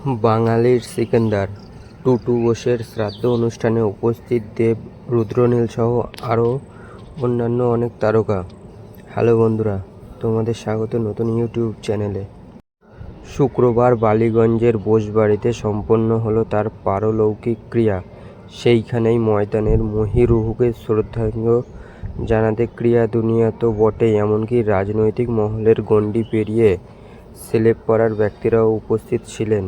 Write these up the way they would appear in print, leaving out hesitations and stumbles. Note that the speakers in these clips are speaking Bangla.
বাঙালির সিকান্দার টুটু বোসের শ্রাদ্ধ অনুষ্ঠানে উপস্থিত দেব, রুদ্রনীল সহ আরও অন্যান্য অনেক তারকা। হ্যালো বন্ধুরা, তোমাদের স্বাগত নতুন ইউটিউব চ্যানেলে। শুক্রবার বালিগঞ্জের বোসবাড়িতে সম্পন্ন হলো তার পারলৌকিক ক্রিয়া। সেইখানেই ময়দানের মহিরুহকে শ্রদ্ধাঞ্জ জানাতে ক্রিয়া দুনিয়া তো বটেই, এমনকি রাজনৈতিক মহলের গণ্ডি পেরিয়ে সেলেব পাড়ার ব্যক্তিরাও উপস্থিত ছিলেন।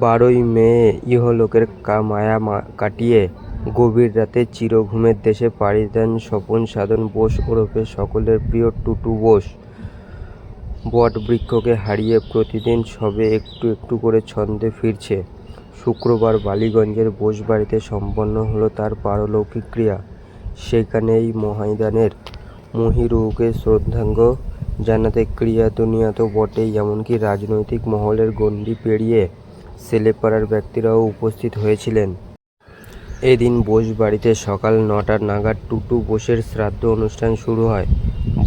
12ই মে ইহলোকের মায়া কাটিয়ে গভীর রাতে চিরঘুমের দেশে পাড়ি দেন স্বপন সাধন বোস ওরফে সকলের প্রিয় টুটু বোস। বটবৃক্ষকে হারিয়ে প্রতিদিন সবে একটু একটু করে ছন্দে ফিরছে। শুক্রবার বালিগঞ্জের বোসবাড়িতে সম্পন্ন হলো তার পারলৌকিক ক্রিয়া। সেখানেই ময়দানের মহিরুহকে শ্রদ্ধাঞ্জ জানাতে ক্রিয়া দুনিয়া তো বটেই, এমনকি রাজনৈতিক মহলের গণ্ডি পেরিয়ে সেলেপাড়ার ব্যক্তিরাও উপস্থিত হয়েছিলেন। এদিন বোসবাড়িতে সকাল 9টা নাগাদ টুটু বোসের শ্রাদ্ধ অনুষ্ঠান শুরু হয়।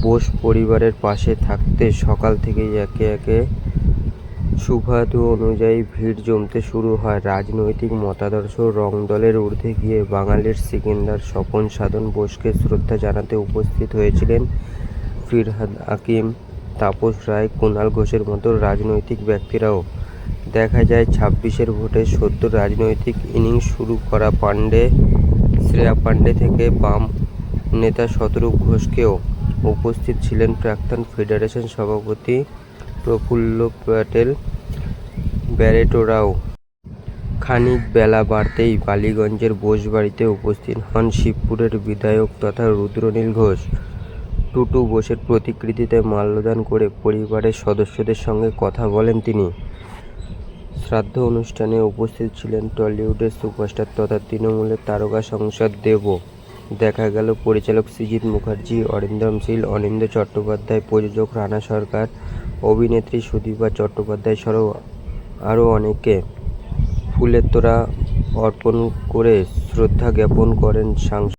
বোস পরিবারের পাশে থাকতে সকাল থেকেই একে একে সুবাদু অনুযায়ী ভিড় জমতে শুরু হয়। রাজনৈতিক মতাদর্শ রংদলের ঊর্ধ্বে গিয়ে বাঙালির সিকান্দার স্বপন সাধন বোসকে শ্রদ্ধা জানাতে উপস্থিত হয়েছিলেন ফিরহাদ হাকিম, তাপস রায়, কুণাল ঘোষের মতো রাজনৈতিক ব্যক্তিরাও। দেখা যায় 26-এর ভোটে সদ্য রাজনৈতিক ইনিংস শুরু করা শ্রেয়া পাণ্ডে থেকে বাম নেতা শতরূপ ঘোষকেও উপস্থিত ছিলেন প্রাক্তন ফেডারেশন সভাপতি প্রফুল্ল প্যাটেল ব্যারেটোরাও। খানিক বেলা বাড়তেই বালিগঞ্জের বোসবাড়িতে উপস্থিত হন শিবপুরের বিধায়ক তথা রুদ্রনীল ঘোষ। টুটু বোসের প্রতিকৃতিতে মাল্যদান করে পরিবারের সদস্যদের সঙ্গে কথা বলেন তিনি। শ্রাদ্ধ অনুষ্ঠানে উপস্থিত ছিলেন টলিউডের সুপারস্টার তথা তৃণমূলের তারকা সাংসদ দেবও। দেখা গেল পরিচালক সৃজিত মুখার্জি, অরিন্দম শীল, অনিন্দ্য চট্টোপাধ্যায়, প্রযোজক রানা সরকার, অভিনেত্রী সুদীপা চট্টোপাধ্যায় সহ আরও অনেকে। ফুলের তোড়া অর্পণ করে শ্রদ্ধা জ্ঞাপন করেন সাংসদ।